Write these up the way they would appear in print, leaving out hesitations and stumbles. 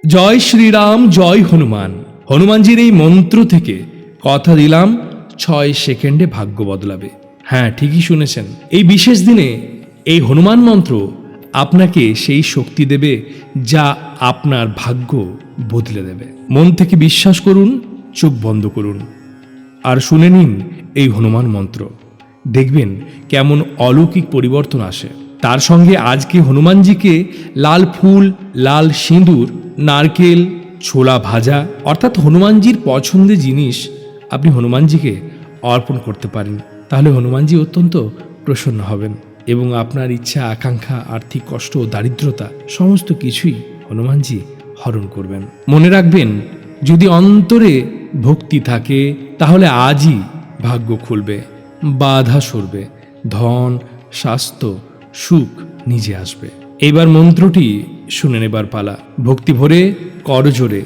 জয় শ্রীরাম, জয় হনুমান। হনুমানজির এই মন্ত্র থেকে কথা দিলাম 6 সেকেন্ডে ভাগ্য বদলাবে। হ্যাঁ, ঠিকই শুনেছেন। এই বিশেষ দিনে এই হনুমান মন্ত্র আপনাকে সেই শক্তি দেবে যা আপনার ভাগ্য বদলে দেবে। মন থেকে বিশ্বাস করুন, চোখ বন্ধ করুন আর শুনে নিন এই হনুমান মন্ত্র। দেখবেন কেমন অলৌকিক পরিবর্তন আসে। তার সঙ্গে আজকে হনুমানজিকে লাল ফুল, লাল সিঁদুর, নারকেল, ছোলা ভাজা অর্থাৎ হনুমানজির পছন্দের জিনিস আপনি হনুমানজিকে অর্পণ করতে পারেন। তাহলে হনুমানজি অত্যন্ত প্রসন্ন হবেন এবং আপনার ইচ্ছা, আকাঙ্ক্ষা, আর্থিক কষ্ট, দারিদ্রতা সমস্ত কিছুই হনুমানজি হরণ করবেন। মনে রাখবেন, যদি অন্তরে ভক্তি থাকে তাহলে আজই ভাগ্য খুলবে, বাধা সরবে, ধন, স্বাস্থ্য, সুখ নিজে আসবে। এবার মন্ত্রটি শুনে নেবার পালা। ভক্তি ভরে, করজোরে,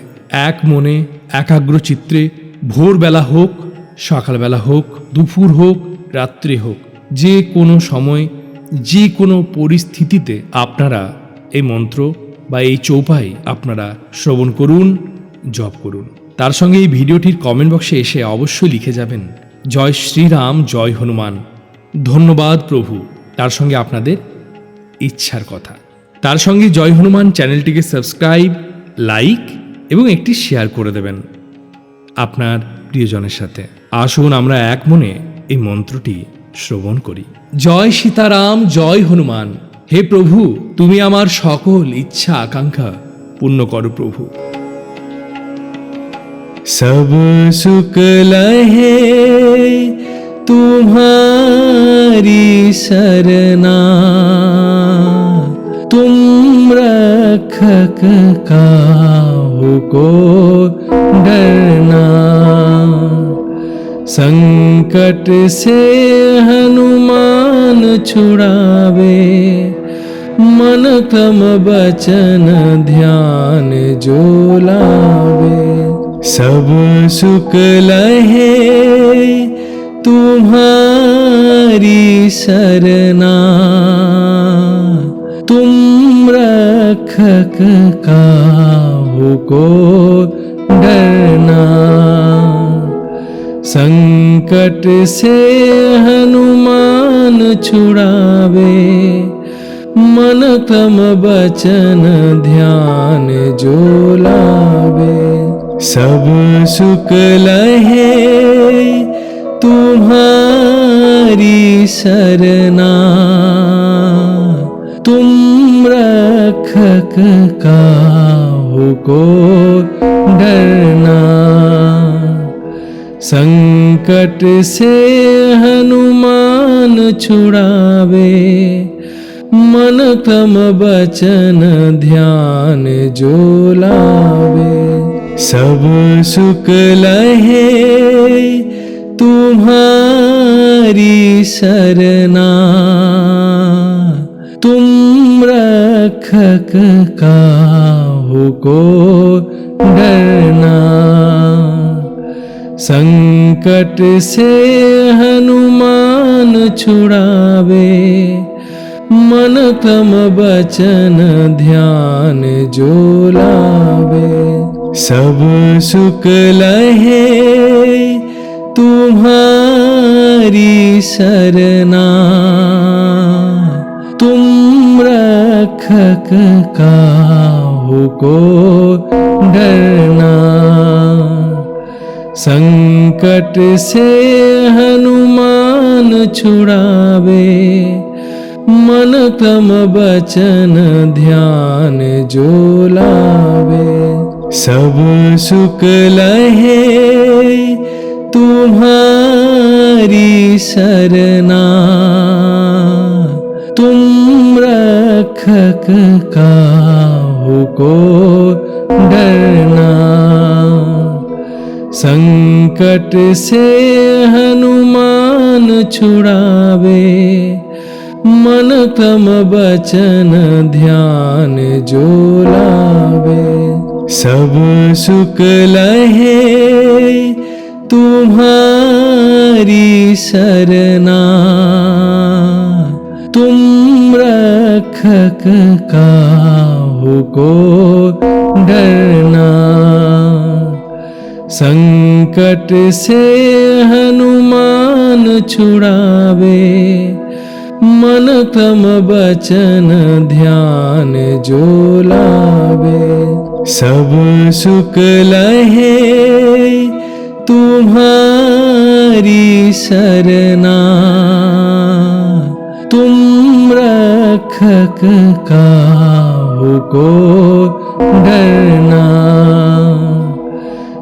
এক মনে, একাগ্র চিত্রে, ভোরবেলা হোক, সকালবেলা হোক, দুপুর হোক, রাত্রি হোক, যে কোনো সময়, যে কোনো পরিস্থিতিতে আপনারা এই মন্ত্র বা এই চৌপাই আপনারা শ্রবণ করুন, জপ করুন। তার সঙ্গে এই ভিডিওটির কমেন্ট বক্সে এসে অবশ্যই লিখে যাবেন, জয় শ্রীরাম, জয় হনুমান, ধন্যবাদ প্রভু। তার সঙ্গে আপনাদের ইচ্ছার কথা। তার সঙ্গে জয় হনুমান চ্যানেলটিকে সাবস্ক্রাইব, লাইক এবং একটি শেয়ার করে দেবেন আপনার প্রিয়জনের সাথে। আসুন আমরা এক মনে এই মন্ত্রটি শ্রবণ করি। জয় সীতারাম, জয় হনুমান। হে প্রভু, তুমি আমার সকল ইচ্ছা আকাঙ্ক্ষা পূর্ণ করো প্রভু। সব সুখ লহে तुम्हारी सरना, तुम रक्षक काहू को डरना। संकट से हनुमान छुड़ावे, मन क्रम बचन ध्यान जो लावे। सब सुख लहे तुम्हारी सरना, तुम रक्षक काहू को डरना। संकट से हनुमान छुड़ावे, मन क्रम बचन ध्यान जो लावे। सब सुख लहे तुम्हारी सरना, तुम रक्षक काहू को डरना। संकट से हनुमान छुड़ावे, मन क्रम बचन ध्यान जो लावे। सब सुख लहे तुम्हारी सरना, तुम रक्षक काहू को डरना। संकट से हनुमान छुड़ावे, मन क्रम बचन ध्यान जो लावे। सब सुख लहे तुम्हारी सरना, तुम रक्षक काहू को डरना। संकट से हनुमान छुड़ावे, मन क्रम बचन ध्यान जो लावे। सब सुख लहे तुम्हारी सरना, तुम रक्षक काहू को डरना। संकट से हनुमान छुड़ावे, मन क्रम बचन ध्यान जो लावे। सब सुख लहे तुम्हारी सरना, तुम रक्षक काहू को डरना। संकट से हनुमान छुड़ावे, मन क्रम वचन ध्यान जो लावे। सब सुख लहे तुम्हारी सरना, तुम रक्षक काहू को डरना।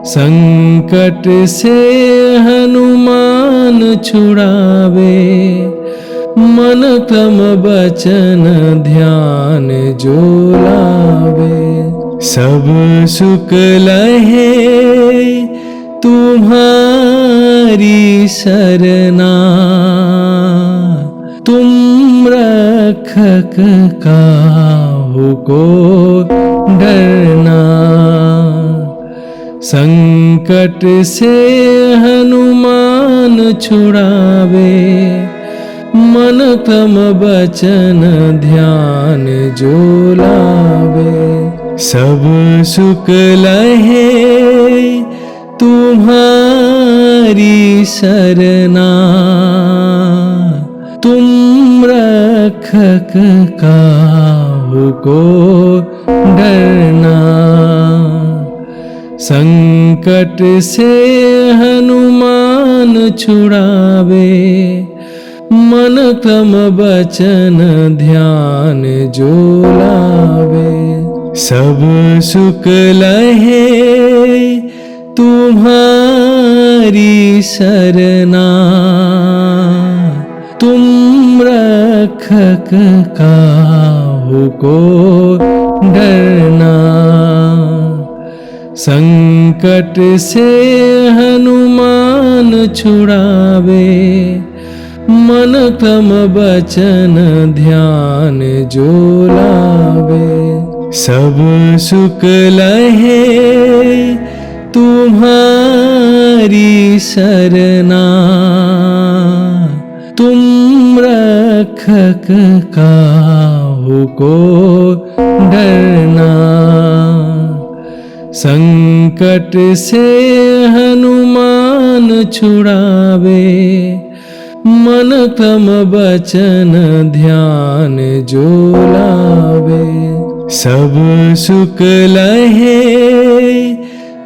संकट से हनुमान छुड़ावे, मन क्रम वचन ध्यान जो लावे। सब सुख लहे तुम्हारी सरना, तुम रक्षक काहू को डरना। संकट से हनुमान छुड़ावे, मन क्रम वचन ध्यान जो लावे। सब सुख लहे तुम्हारी सरना, तुम रक्षक काहू को डरना। संकट से हनुमान छुड़ावे, मन क्रम वचन ध्यान जो लावे। सब सुख लहे तुम्हारी सरना, तुम रक्षक काहू को डरना। संकट से हनुमान छुड़ावे, मन क्रम वचन ध्यान जो लावे। सब सुख लहे तुम्हारी सरना, तुम रक्षक काहू को डरना। संकट से हनुमान छुड़ावे, मन क्रम वचन ध्यान जो लावे। सब सुख लहे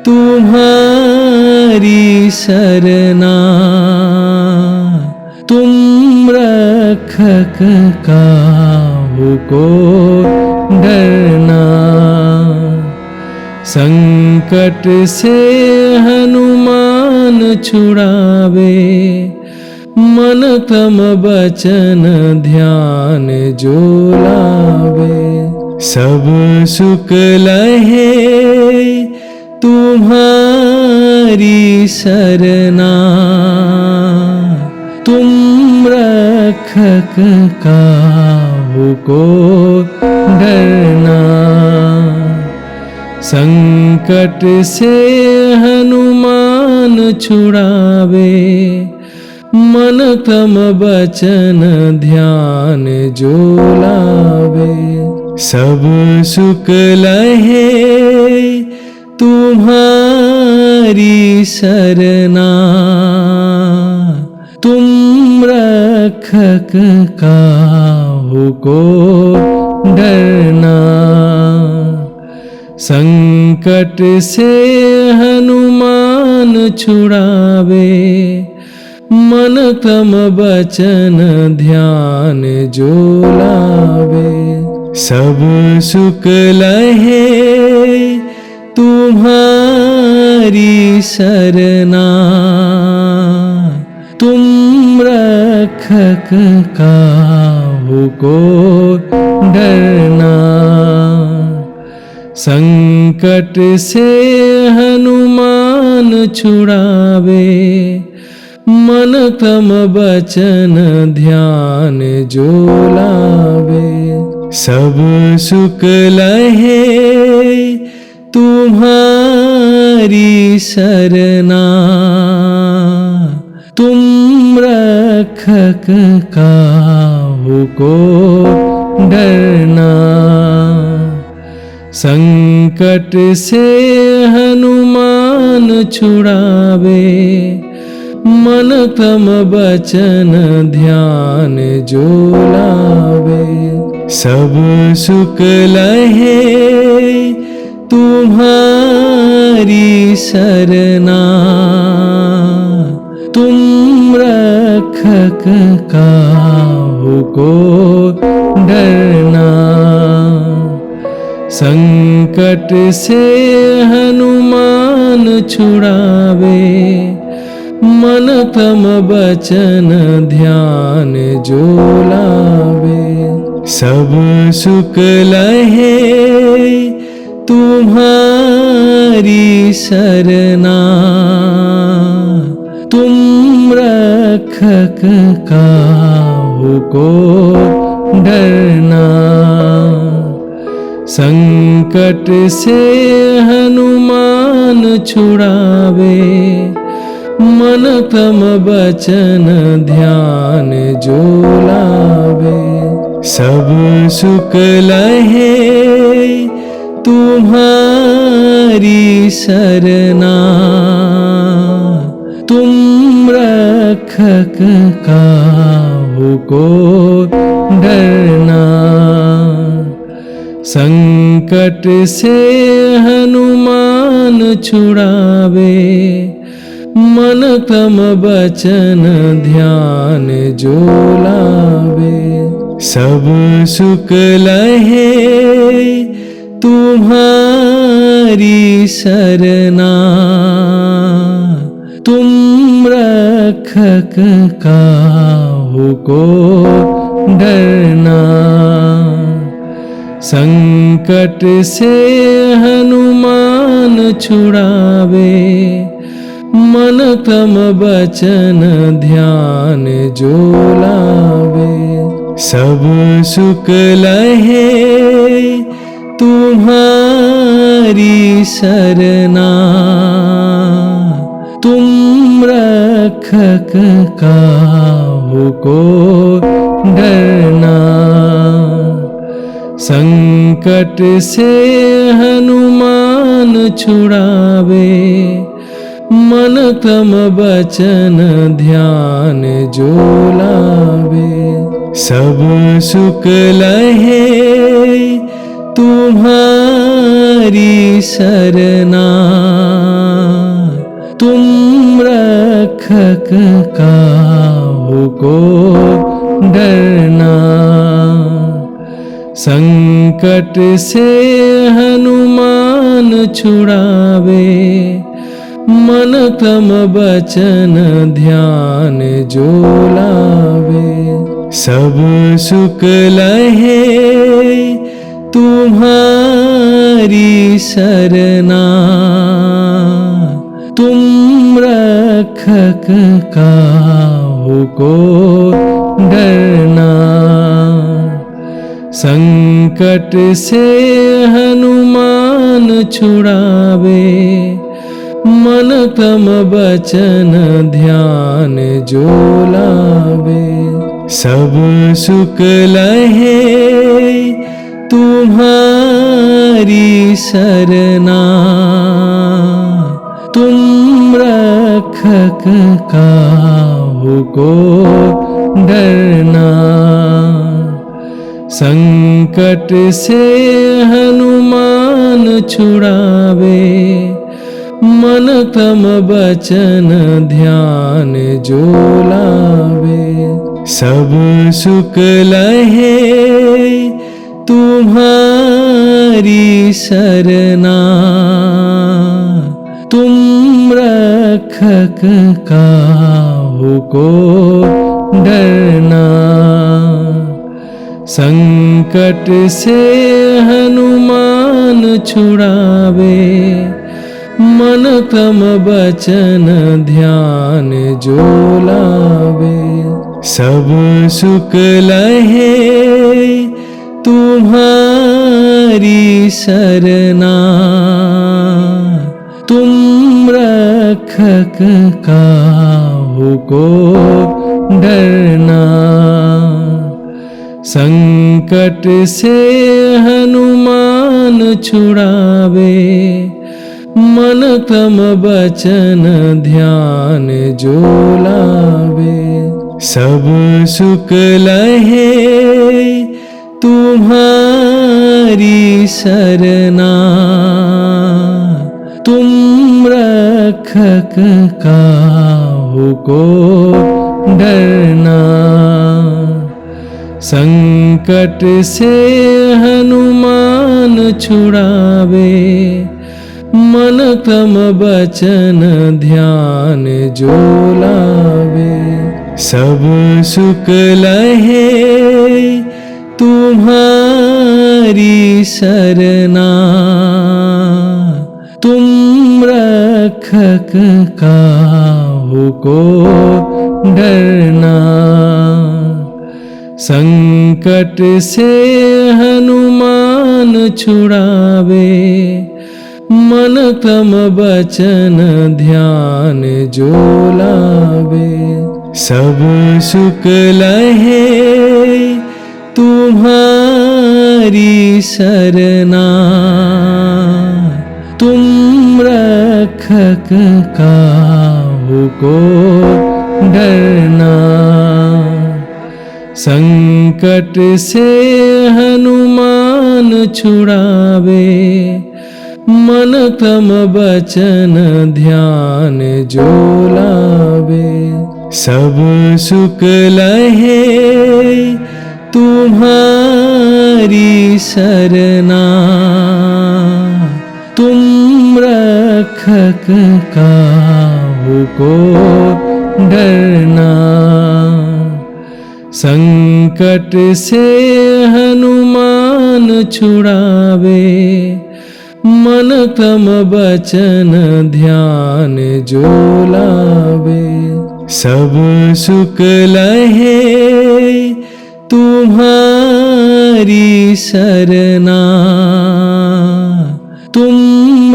तुम्हारी सरना, तुम रक्षक काहू को डरना। संकट से हनुमान छुड़ावे, मन क्रम वचन ध्यान जो लावे। सब सुख लहे तुम्हारी सरना, तुम रक्षक काहू को डरना। संकट से हनुमान छुड़ावे, मन क्रम वचन ध्यान जो लावे। सब सुख लहे तुम्हारी सरना, तुम रक्षक काहू को डरना। संकट से हनुमान छुड़ावे, मन क्रम वचन ध्यान जो लावे। सब सुख लहे तुम्हारी सरना, तुम रक्षक काहू को डरना। संकट से हनुमान छुड़ावे, मन क्रम वचन ध्यान जो लावे। सब सुख लहे तुम्हारी सरना, तुम रक्षक काहू को डरना। संकट से हनुमान छुड़ावे, मन क्रम वचन ध्यान जो लावे। सब सुख लहे तुम्हारी सरना, तुम रक्षक काहू को डरना। संकट से हनुमान छुड़ावे, मन क्रम वचन ध्यान जो लावे। सब सुख लहे तुम्हारी सरना, तुम रक्षक काहू को डरना। संकट से हनुमान छुड़ावे, मन क्रम वचन ध्यान जो लावे। सब सुख लहे तुम्हारी सरना, तुम रक्षक काहू को डरना। संकट से हनुमान छुड़ावे, मन क्रम वचन ध्यान जो लावे। सब सुख लहे तुम्हारी सरना, तुम रक्षक काहू को डरना। संकट से हनुमान छुड़ावे, मन क्रम वचन ध्यान जो लावे। सब सुख लहे तुम्हारी सरना, तुम रक्षक काहू को डरना। संकट से हनुमान छुड़ावे, मन क्रम वचन ध्यान जो लावे। सब सुख लहे तुम्हारी सरना, तुम रक्षक काहू को डरना। संकट से हनुमान छुड़ावे, मन क्रम वचन ध्यान जो लावे। सब सुख लहे तुम्हारी सरना, तुम रक्षक काहू को डरना। संकट से हनुमान छुड़ावे, मन क्रम वचन ध्यान जो लावे। सब सुख लहे तुम्हारी सरना, तुम रक्षक काहू को डरना। संकट से हनुमान छुड़ावे, मन क्रम वचन ध्यान जो लावे। सब सुख लहे तुम्हारी सरना, तुम रक्षक काहू को डरना। संकट से हनुमान छुड़ावे, मन क्रम वचन ध्यान जो लावे। सब सुख लहे तुम्हारी सरना, तुम रक्षक काहू को डरना। संकट से हनुमान हनुमान छुड़ावे, मन क्रम बचन ध्यान जो लावे। सब सुख लहे तुम्हारी सरना, तुम रक्षक काहू को डरना। संकट से हनुमान छुड़ावे, मन क्रम बचन ध्यान जो लावे। सब सुख लहे तुम्हारी सरना, तुम रक्षक काहू को डरना। संकट से हनुमान छुड़ावे, मन क्रम बचन ध्यान जो लावे। सब सुख लहे तुम्हारी सरना, तुम रक्षक काहू को डरना। संकट से हनुमान छुड़ावे, मन क्रम बचन ध्यान जो लावे। सब सुख लहे तुम्हारी सरना, तुम रक्षक काहू को डरना। संकट से हनुमान छुड़ावे, मन क्रम बचन ध्यान जो लावे। सब सुख लहे तुम्हारी सरना, तुम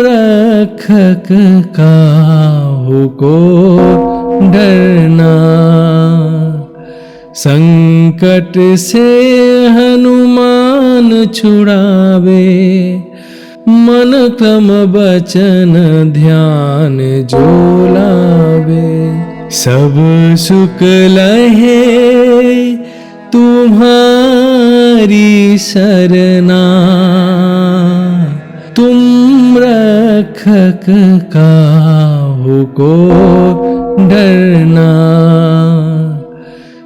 रक्षक काहू को डरना। संकट से हनुमान छुड़ावे, मन क्रम बचन ध्यान जो लावे। सब सुख लहे तुम्हारी सरना, तुम रक्षक काहू को डरना।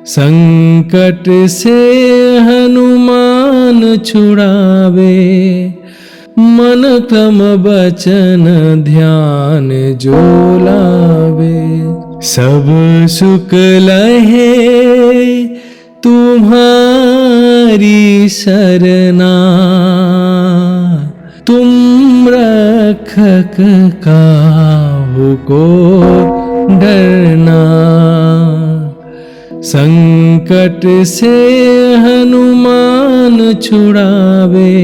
संकट से हनुमान छुड़ावे, मन क्रम बचन ध्यान जो लावे। सब सुख लहे तुम्हारी सरना, तुम रक्षक काहू को डरना। संकट से हनुमान छुड़ावे,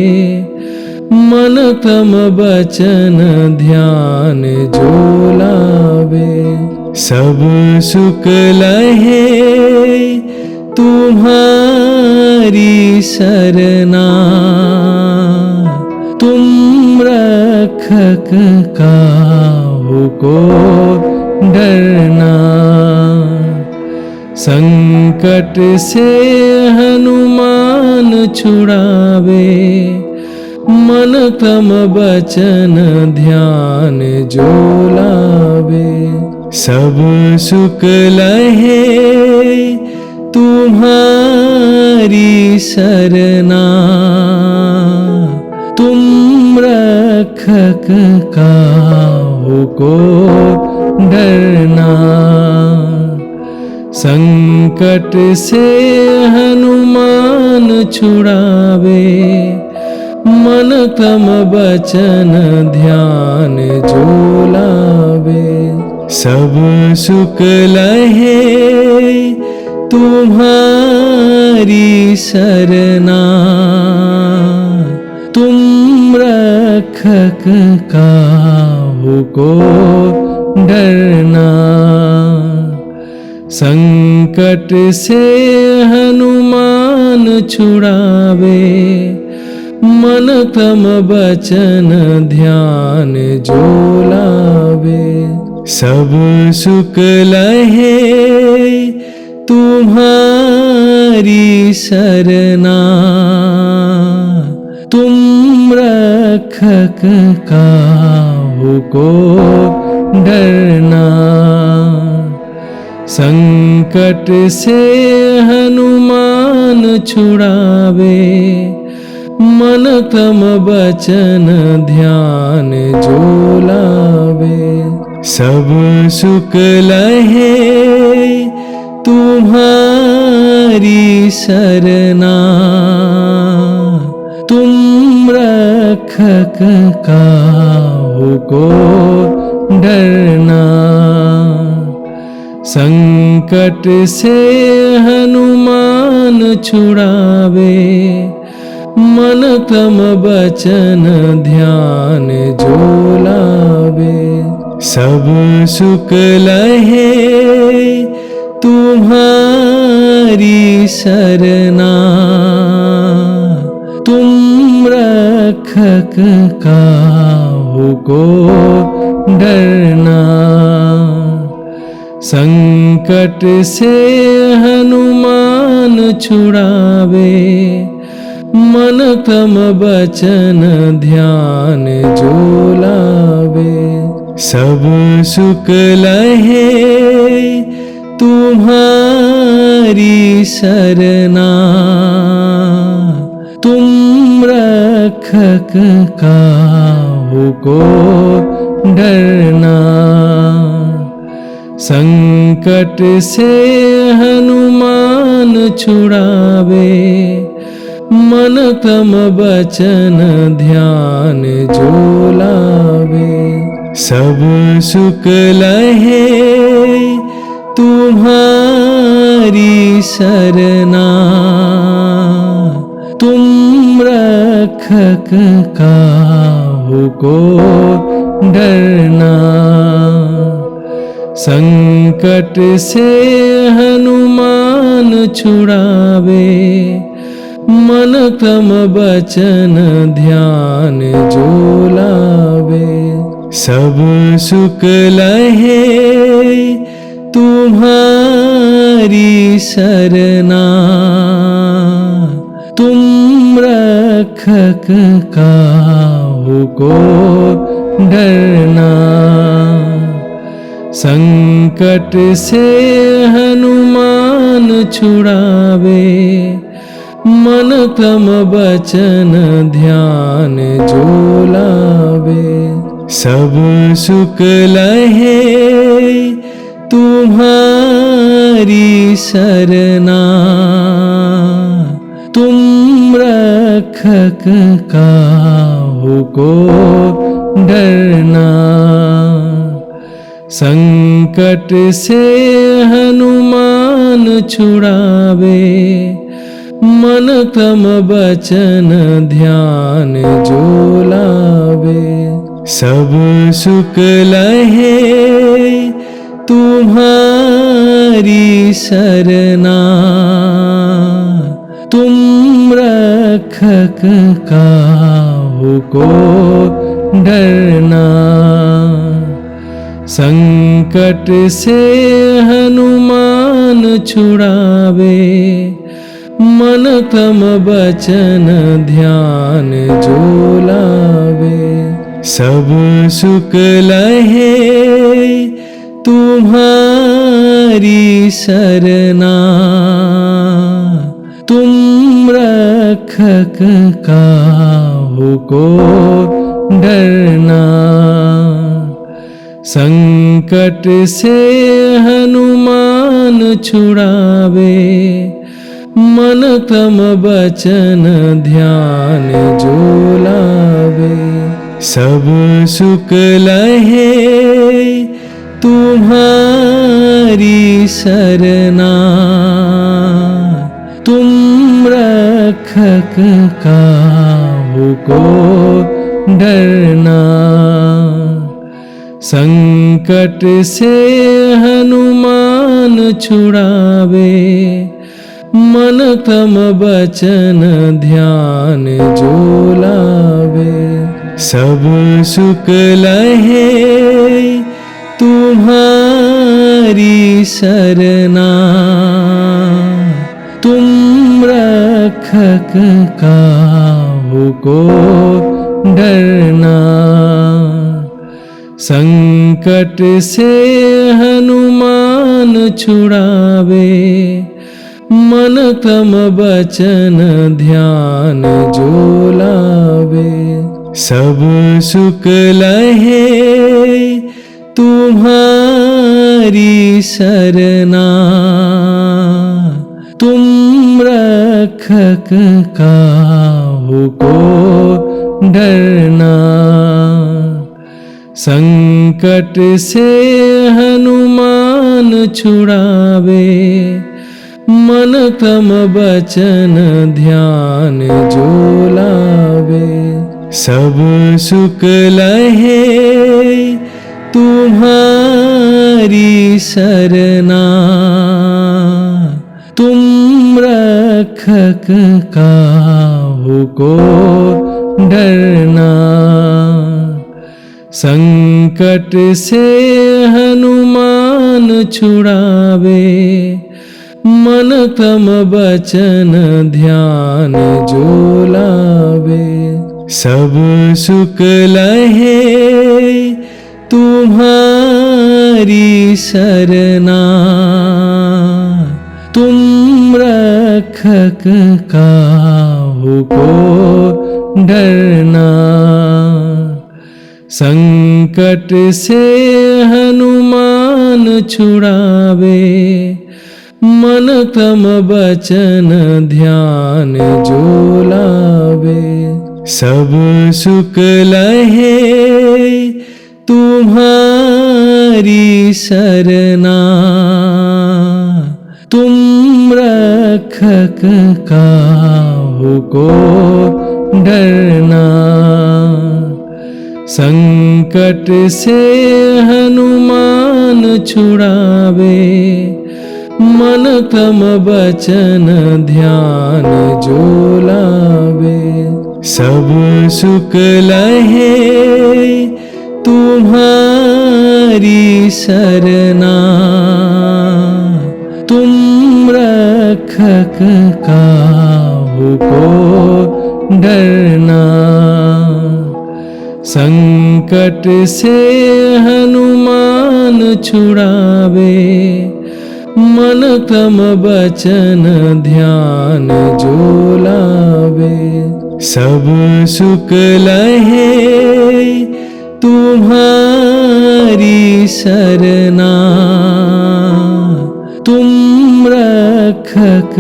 मन क्रम बचन ध्यान जो लावे। सब सुख लहे तुम्हारी सरना, तुम रक्षक काहू को डरना। संकट से हनुमान छुड़ावे, मन क्रम बचन ध्यान जो लावे। सब सुख लहे तुम्हारी सरना, तुम रक्षक काहू को डरना। संकट से हनुमान छुड़ावे, मन क्रम बचन ध्यान जो लावे। सब सुख लहे तुम्हारी सरना, तुम रक्षक काहू को डरना। संकट से हनुमान छुड़ावे, मन क्रम बचन ध्यान जो लावे। सब सुख लहे तुम्हारी सरना, तुम रक्षक काहू को डरना। संकट से हनुमान छुड़ावे, मन क्रम बचन ध्यान जो लावे। सब सुख लहे तुम्हारी सरना, तुम रक्षक काहू को डरना। संकट से हनुमान छुड़ावे, मन क्रम बचन ध्यान जो लावे। सब सुख लहे तुम्हारी सरना, तुम रक्षक काहू को डरना। संकट से हनुमान छुड़ावे, मन क्रम बचन ध्यान जो लावे। सब सुख लहे तुम्हारी सरना, तुम रक्षक काहू को डरना। संकट से हनुमान छुड़ावे, मन क्रम बचन ध्यान जो लावे। सब सुख लहे तुम्हारी सरना, तुम रक्षक काहू को डरना। संकट से हनुमान छुड़ावे, मन क्रम बचन ध्यान जो लावे। सब सुख लहे तुम्हारी सरना, तुम रक्षक काहू को डरना। संकट से हनुमान छुड़ावे, मन क्रम बचन ध्यान जो लावे। सब सुख लहे तुम्हारी सरना, तुम रक्षक काहू को डरना। संकट से हनुमान छुड़ावे, मन क्रम बचन ध्यान जो लावे। सब सुख लहे तुम्हारी सरना, तुम रक्षक काहू को डरना। संकट से हनुमान छुड़ावे, मन क्रम बचन ध्यान जो लावे। सब सुख लहे तुम्हारी सरना, तुम रक्षक काहू को डरना। संकट से हनुमान छुड़ावे, मन क्रम बचन ध्यान जो लावे। सब सुख लहे तुम्हारी सरना, तुम रक्षक काहू को डरना। संकट से हनुमान छुड़ावे, मन क्रम बचन ध्यान जो लावे। सब सुख लहे तुम्हारी सरना, तुम रक्षक काहू को डरना। संकट से हनुमान छुड़ावे, मन क्रम बचन ध्यान जो लावे। सब सुख लहे तुम्हारी सरना, तुम रक्षक काहू को डरना। संकट से हनुमान छुड़ावे, मन क्रम बचन ध्यान जो लावे। सब सुख लहे तुम्हारी सरना, तुम रक्षक काहू को डरना। संकट से हनुमान छुड़ावे, मन क्रम बचन ध्यान जो लावे। सब सुख लहे तुम्हारी सरना, तुम रक्षक काहू को डरना। संकट से हनुमान छुड़ावे, मन क्रम बचन ध्यान जो लावे। सब सुख लहे तुम्हारी सरना, तुम रक्षक काहू को डरना। संकट से हनुमान छुड़ावे, मन क्रम बचन ध्यान जो लावे। सब सुख लहे तुम्हारी सरना, तुम रक्षक काहू को डरना। संकट से हनुमान छुड़ावे, मन क्रम बचन ध्यान जो लावे। सब सुख लहे तुम्हारी सरना, तुम रक्षक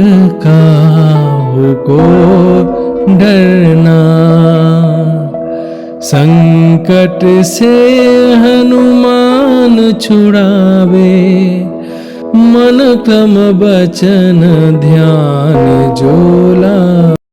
काहू को डरना। संकट से हनुमान छुड़ावे, मन क्रम बचन ध्यान जो लावे।